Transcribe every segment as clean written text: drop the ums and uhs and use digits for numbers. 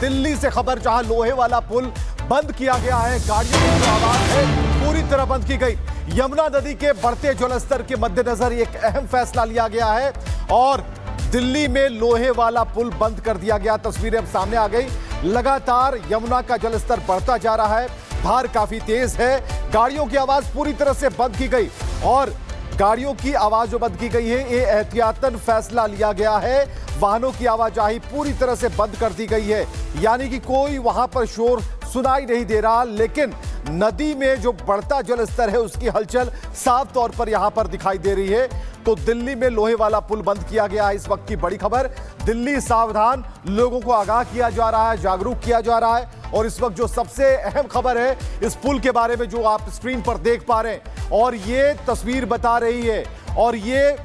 दिल्ली से खबर, जहां लोहे वाला पुल बंद किया गया है, गाड़ियों की जो आवाज है पूरी तरह बंद की गई। यमुना नदी के बढ़ते जलस्तर के मद्देनजर एक अहम फैसला लिया गया है और दिल्ली में लोहे वाला पुल बंद कर दिया गया। तस्वीरें अब सामने आ गई। लगातार यमुना का जलस्तर बढ़ता जा रहा है, धार काफी तेज है, गाड़ियों की आवाज पूरी तरह से बंद की गई और गाड़ियों की आवाज जो बंद की गई है, ये एहतियातन फैसला लिया गया है। वाहनों की आवाजाही पूरी तरह से बंद कर दी गई है, यानी कि कोई वहां पर शोर सुनाई नहीं दे रहा। लेकिन नदी में जो बढ़ता जलस्तर है उसकी हलचल साफ तौर पर यहां पर दिखाई दे रही है। तो दिल्ली में लोहे वाला पुल बंद किया गया है। इस वक्त की बड़ी खबर, दिल्ली सावधान, लोगों को आगाह किया जा रहा है, जागरूक किया जा रहा है। और इस वक्त जो सबसे अहम खबर है इस पुल के बारे में, जो आप स्क्रीन पर देख पा रहे हैं और ये तस्वीर बता रही है, और ये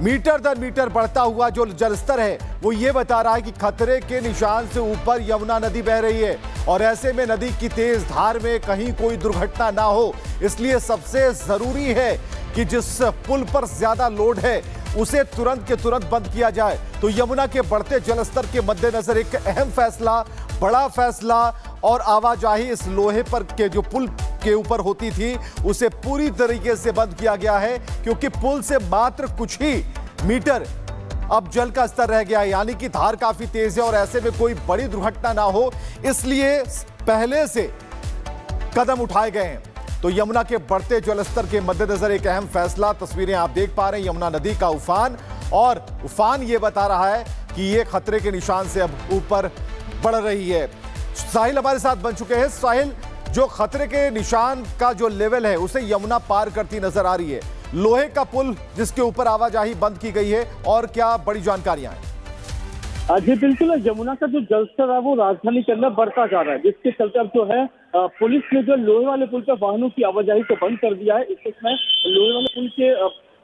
मीटर दर मीटर बढ़ता हुआ जो जलस्तर है वो ये बता रहा है कि खतरे के निशान से ऊपर यमुना नदी बह रही है। और ऐसे में नदी की तेज धार में कहीं कोई दुर्घटना ना हो, इसलिए सबसे जरूरी है कि जिस पुल पर ज्यादा लोड है उसे तुरंत के तुरंत बंद किया जाए। तो यमुना के बढ़ते जलस्तर के मद्देनजर एक अहम फैसला, बड़ा फैसला, और आवाजाही इस लोहे पर के जो पुल के ऊपर होती थी उसे पूरी तरीके से बंद किया गया है, क्योंकि पुल से मात्र कुछ ही मीटर अब जल का स्तर रह गया है, यानी कि धार काफी तेज है और ऐसे में कोई बड़ी दुर्घटना ना हो, इसलिए पहले से कदम उठाए गए हैं। तो यमुना के बढ़ते जलस्तर के मद्देनजर एक अहम फैसला। तस्वीरें आप देख पा रहे हैं, यमुना नदी का उफान, और उफान ये बता रहा है कि ये खतरे के निशान से अब ऊपर बढ़ रही है। साहिल हमारे साथ बन चुके हैं। साहिल, जो खतरे के निशान का जो लेवल है उसे यमुना पार करती नजर आ रही है, लोहे का पुल जिसके ऊपर आवाजाही बंद की गई है, और क्या बड़ी जानकारियां हैं? जी बिल्कुल, यमुना का जो जलस्तर है वो राजधानी के अंदर बढ़ता जा रहा है, जिसके चलते अब जो है पुलिस ने जो लोहे वाले पुल पर वाहनों की आवाजाही को बंद कर दिया है। इसमें लोहे वाले पुल के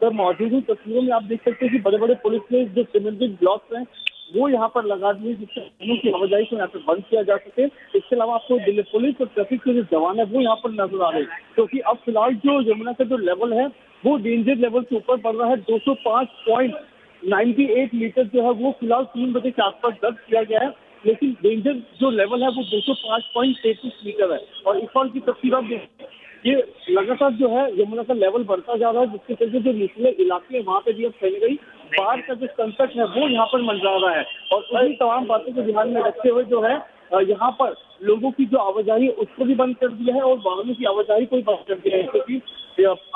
पर मौजूद तस्वीरों में आप देख सकते हैं कि बड़े बड़े पुलिस ने जो सीमेंटेड ब्लॉक्स हैं वो यहाँ पर लगा दिए, जिससे वाहनों की आवाजाही को यहाँ पर बंद किया जा सके। इसके अलावा आपको दिल्ली पुलिस और ट्रैफिक के जो जवान है वो यहाँ पर नजर आ रहे हैं, क्योंकि अब फिलहाल जो यमुना का जो लेवल है वो डेंजर लेवल से ऊपर बढ़ रहा है। 205.98 मीटर जो है वो फिलहाल 3 बजे के आसपास दर्ज किया गया है, लेकिन डेंजर जो लेवल है वो 205.33 मीटर है। और इस साल की तस्वीर आप देखिए, ये लगातार जो है यमुना का लेवल बढ़ता जा रहा है, जिसके चलते जो निचले इलाके हैं वहाँ पे भी अब फैल गई बाढ़ का जो संकट है वो यहाँ पर मंडरा रहा है। और उन्हीं तमाम बातों को ध्यान में रखते हुए जो है यहाँ पर लोगों की जो आवाजाही उसको भी बंद कर दिया है और वाहनों की आवाजाही को भी बंद कर दिया है, क्योंकि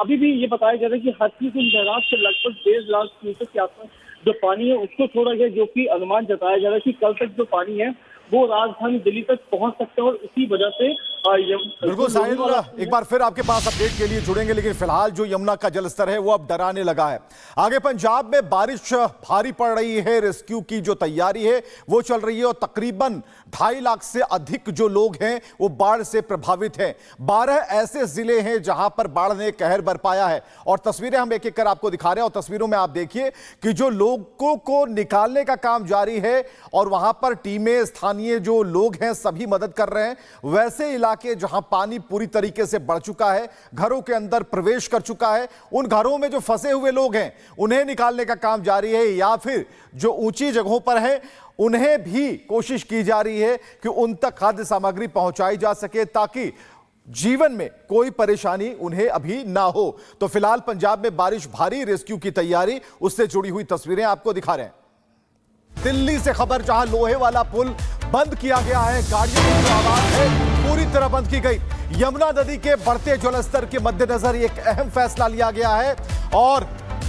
अभी भी ये बताया जा रहा है कि हथनीकुंड बैराज से लगभग 1.5 लाख क्यूसेक के आसपास जो पानी है उसको छोड़ा गया, जो कि अनुमान जताया जा रहा है कि कल तक जो पानी है वो राजधानी दिल्ली तक पहुंच सकते हैं। और इसी वजह से बिल्कुल साहिल, एक बार फिर आपके पास अपडेट के लिए जुड़ेंगे, लेकिन फिलहाल जो यमुना का जलस्तर है वो अब डराने लगा है। आगे पंजाब में बारिश भारी पड़ रही है, रेस्क्यू की जो तैयारी है वो चल रही है और तकरीबन 2.5 लाख से अधिक जो लोग हैं वो बाढ़ से प्रभावित हैं। 12 ऐसे जिले हैं जहां पर बाढ़ ने कहर बरपाया है और तस्वीरें हम एक एक कर आपको दिखा रहे हैं। और तस्वीरों में आप देखिए कि जो लोगों को निकालने का काम जारी है और वहां पर टीमें, स्थानीय जो लोग हैं सभी मदद कर रहे हैं। वैसे इलाके जहां पानी पूरी तरीके से बढ़ चुका है, घरों के अंदर प्रवेश कर चुका है, उन घरों में जो फंसे हुए लोग हैं उन्हें निकालने का काम जारी है, या फिर जो ऊंची जगहों पर है उन्हें भी कोशिश की जा रही है कि उन तक खाद्य सामग्री पहुंचाई जा सके, ताकि जीवन में कोई परेशानी उन्हें अभी ना हो। तो फिलहाल पंजाब में बारिश भारी, रेस्क्यू की तैयारी, उससे जुड़ी हुई तस्वीरें आपको दिखा रहे हैं। दिल्ली से खबर, जहां लोहे वाला पुल बंद किया गया है, गाड़ियों की जो आवाज है पूरी तरह बंद की गई। यमुना नदी के बढ़ते जलस्तर के मद्देनजर एक अहम फैसला लिया गया है और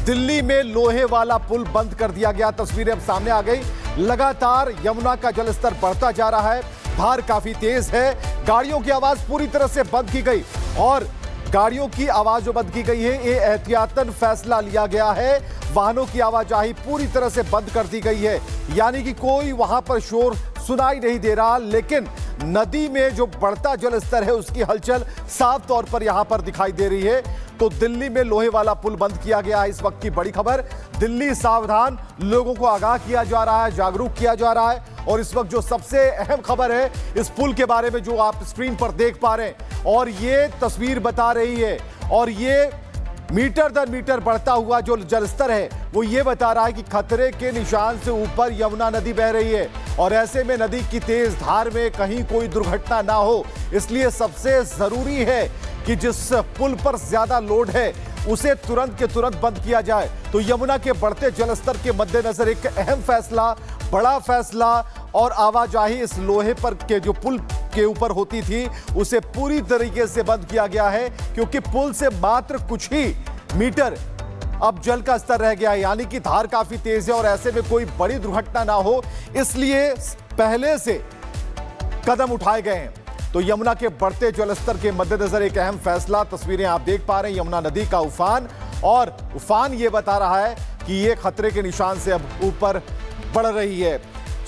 दिल्ली में लोहे वाला पुल बंद कर दिया गया। तस्वीरें अब सामने आ गई। लगातार यमुना का जलस्तर बढ़ता जा रहा है, धार काफी तेज है, गाड़ियों की आवाज पूरी तरह से बंद की गई और गाड़ियों की आवाज जो बंद की गई है, ये एहतियातन फैसला लिया गया है। वाहनों की आवाजाही पूरी तरह से बंद कर दी गई है, यानी कि कोई वहां पर शोर सुनाई नहीं दे रहा। लेकिन नदी में जो बढ़ता जलस्तर है उसकी हलचल साफ तौर पर यहां पर दिखाई दे रही है। तो दिल्ली में लोहे वाला पुल बंद किया गया है। इस वक्त की बड़ी खबर, दिल्ली सावधान, लोगों को आगाह किया जा रहा है, जागरूक किया जा रहा है। और इस वक्त जो सबसे अहम खबर है इस पुल के बारे में, जो आप स्क्रीन पर देख पा रहे हैं, और ये तस्वीर बता रही है, और ये मीटर दर मीटर बढ़ता हुआ जो जलस्तर है वो ये बता रहा है कि खतरे के निशान से ऊपर यमुना नदी बह रही है और ऐसे में नदी की तेज धार में कहीं कोई दुर्घटना ना हो, इसलिए सबसे जरूरी है कि जिस पुल पर ज्यादा लोड है उसे तुरंत के तुरंत बंद किया जाए। तो यमुना के बढ़ते जलस्तर के मद्देनजर एक अहम फैसला, बड़ा फैसला और आवाजाही इस लोहे पर के जो पुल के ऊपर होती थी उसे पूरी तरीके से बंद किया गया है, क्योंकि पुल से मात्र कुछ ही मीटर अब जल का स्तर रह गया है, यानी कि धार काफी तेज है और ऐसे में कोई बड़ी दुर्घटना ना हो, इसलिए पहले से कदम उठाए गए हैं। तो यमुना के बढ़ते जलस्तर के मद्देनजर एक अहम फैसला, तस्वीरें आप देख पा रहे हैं यमुना नदी का उफान, और उफान ये बता रहा है कि ये खतरे के निशान से अब ऊपर बढ़ रही है।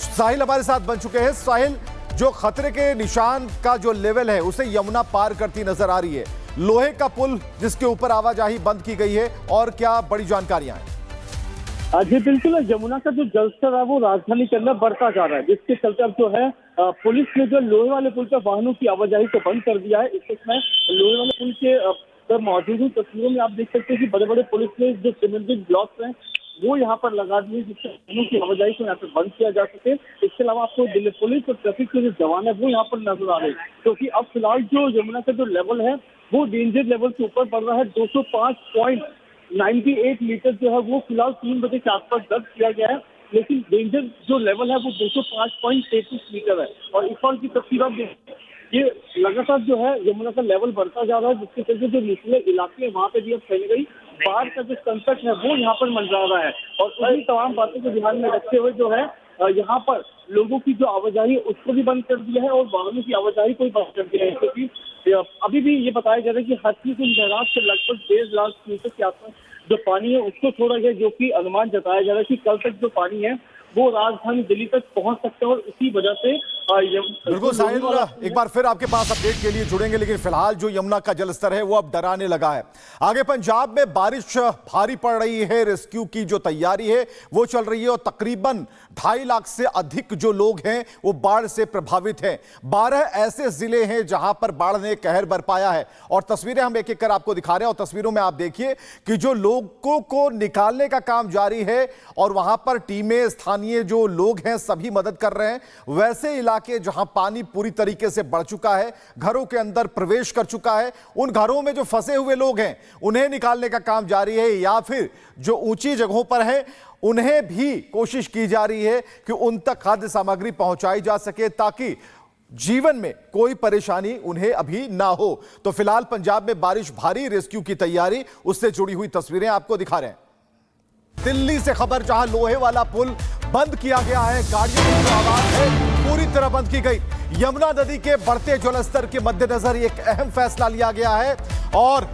साहिल हमारे साथ बन चुके हैं। साहिल, जो खतरे के निशान का जो लेवल है उसे यमुना पार करती नजर आ रही है, लोहे का पुल जिसके ऊपर आवाजाही बंद की गई है, और क्या बड़ी जानकारियां हैं? जी बिल्कुल, यमुना का जो जलस्तर है वो राजधानी के अंदर बढ़ता जा रहा है, जिसके चलते अब जो है पुलिस ने जो लोहे वाले पुल पर वाहनों की आवाजाही को बंद कर दिया है। इसमें लोहे वाले पुल के पर मौजूद तस्वीरों में आप देख सकते हैं कि बड़े बड़े पुलिस ने जो सीमेंटेड ब्लॉक्स हैं वो यहाँ पर लगा दिए, जिससे वाहनों की आवाजाही को यहाँ पर बंद किया जा सके। इसके अलावा आपको दिल्ली पुलिस और ट्रैफिक के जो जवान है वो यहाँ पर नजर आ रहे हैं, क्योंकि अब फिलहाल जो यमुना का जो लेवल है वो डेंजर लेवल से ऊपर बढ़ रहा है। 205.98 मीटर जो है वो फिलहाल 3 बजे के आसपास दर्ज किया गया है, लेकिन डेंजर जो लेवल है वो 205.33 मीटर है। और इस साल की तस्वीर आप देखिए, ये लगातार जो है यमुना का लेवल बढ़ता जा रहा है, जिसके चलते जो निचले इलाके हैं वहाँ पे भी अब फैल गई बाढ़ का जो संकट है वो यहाँ पर मंडरा रहा है। और उन्हीं तमाम बातों को ध्यान में रखते हुए जो है यहाँ पर लोगों की जो आवाजाही है उसको भी बंद कर दिया है और वाहनों की आवाजाही को भी बंद कर दिया है, क्योंकि अभी भी ये बताया जा रहा है कि हाथीकुंड बैराज से लगभग 1.5 लाख क्यूसेक के आसपास जो पानी है उसको छोड़ा गया, जो कि अनुमान जताया जा रहा है कि कल तक जो पानी है वो राजधानी दिल्ली तक पहुंच सकते हैं। और इसी वजह से बिल्कुल साहिल, एक बार फिर आपके पास अपडेट के लिए जुड़ेंगे, लेकिन फिलहाल जो यमुना का जलस्तर है वो अब डराने लगा है। आगे पंजाब में बारिश भारी पड़ रही है, रेस्क्यू की जो तैयारी है वो चल रही है और तकरीबन 2.5 लाख से अधिक जो लोग हैं वो बाढ़ से प्रभावित हैं। 12 ऐसे जिले हैं जहां पर बाढ़ ने कहर बरपाया है और तस्वीरें हम एक एक कर आपको दिखा रहे हैं। और तस्वीरों में आप देखिए कि जो लोगों को निकालने का काम जारी है और वहां पर टीमें, स्थानीय जो लोग हैं सभी मदद कर रहे हैं। वैसे इलाके जहां पानी पूरी तरीके से बढ़ चुका है, घरों के अंदर प्रवेश कर चुका है, उन घरों में जो फंसे हुए लोग हैं उन्हें निकालने का काम जारी है, या फिर जो ऊंची जगहों पर है उन्हें भी कोशिश की जा रही है कि उन तक खाद्य सामग्री पहुंचाई जा सके ताकि जीवन में कोई परेशानी उन्हें अभी ना हो। तो फिलहाल पंजाब में बारिश भारी, रेस्क्यू की तैयारी, उससे जुड़ी हुई तस्वीरें आपको दिखा रहे हैं। दिल्ली से खबर, जहां लोहे वाला पुल बंद किया गया है, गाड़ियों की जो आवाज है पूरी तरह बंद की गई। यमुना नदी के बढ़ते जलस्तर के मद्देनजर एक अहम फैसला लिया गया है और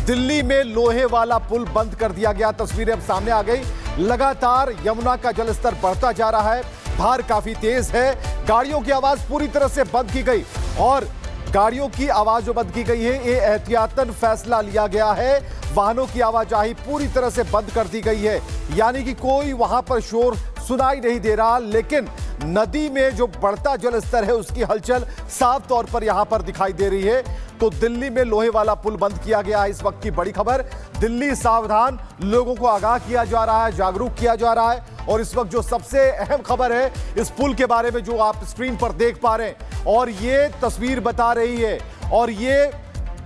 दिल्ली में लोहे वाला पुल बंद कर दिया गया। तस्वीरें अब सामने आ गई। लगातार यमुना का जलस्तर बढ़ता जा रहा है, धार काफी तेज है, गाड़ियों की आवाज पूरी तरह से बंद की गई। और गाड़ियों की आवाज जो बंद की गई है, ये एहतियातन फैसला लिया गया है। वाहनों की आवाजाही पूरी तरह से बंद कर दी गई है, यानी कि कोई वहां पर शोर सुनाई नहीं दे रहा। लेकिन नदी में जो बढ़ता जलस्तर है उसकी हलचल साफ तौर पर यहां पर दिखाई दे रही है। तो दिल्ली में लोहे वाला पुल बंद किया गया है। इस वक्त की बड़ी खबर, दिल्ली सावधान, लोगों को आगाह किया जा रहा है, जागरूक किया जा रहा है। और इस वक्त जो सबसे अहम खबर है इस पुल के बारे में जो आप स्क्रीन पर देख पा रहे हैं, और ये तस्वीर बता रही है, और ये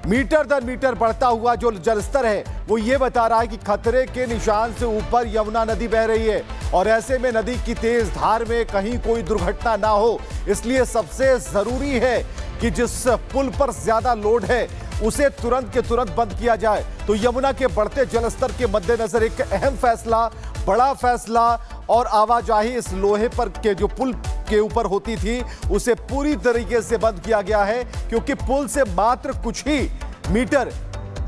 मीटर दर मीटर बढ़ता हुआ जो जलस्तर है वो ये बता रहा है कि खतरे के निशान से ऊपर यमुना नदी बह रही है और ऐसे में नदी की तेज धार में कहीं कोई दुर्घटना ना हो, इसलिए सबसे जरूरी है कि जिस पुल पर ज्यादा लोड है उसे तुरंत के तुरंत बंद किया जाए। तो यमुना के बढ़ते जलस्तर के मद्देनजर एक अहम फैसला, बड़ा फैसला और आवाजाही इस लोहे पर के जो पुल के ऊपर होती थी उसे पूरी तरीके से बंद किया गया है, क्योंकि पुल से मात्र कुछ ही मीटर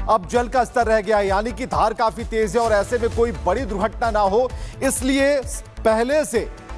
अब जल का स्तर रह गया है, यानी कि धार काफी तेज है और ऐसे में कोई बड़ी दुर्घटना ना हो, इसलिए पहले से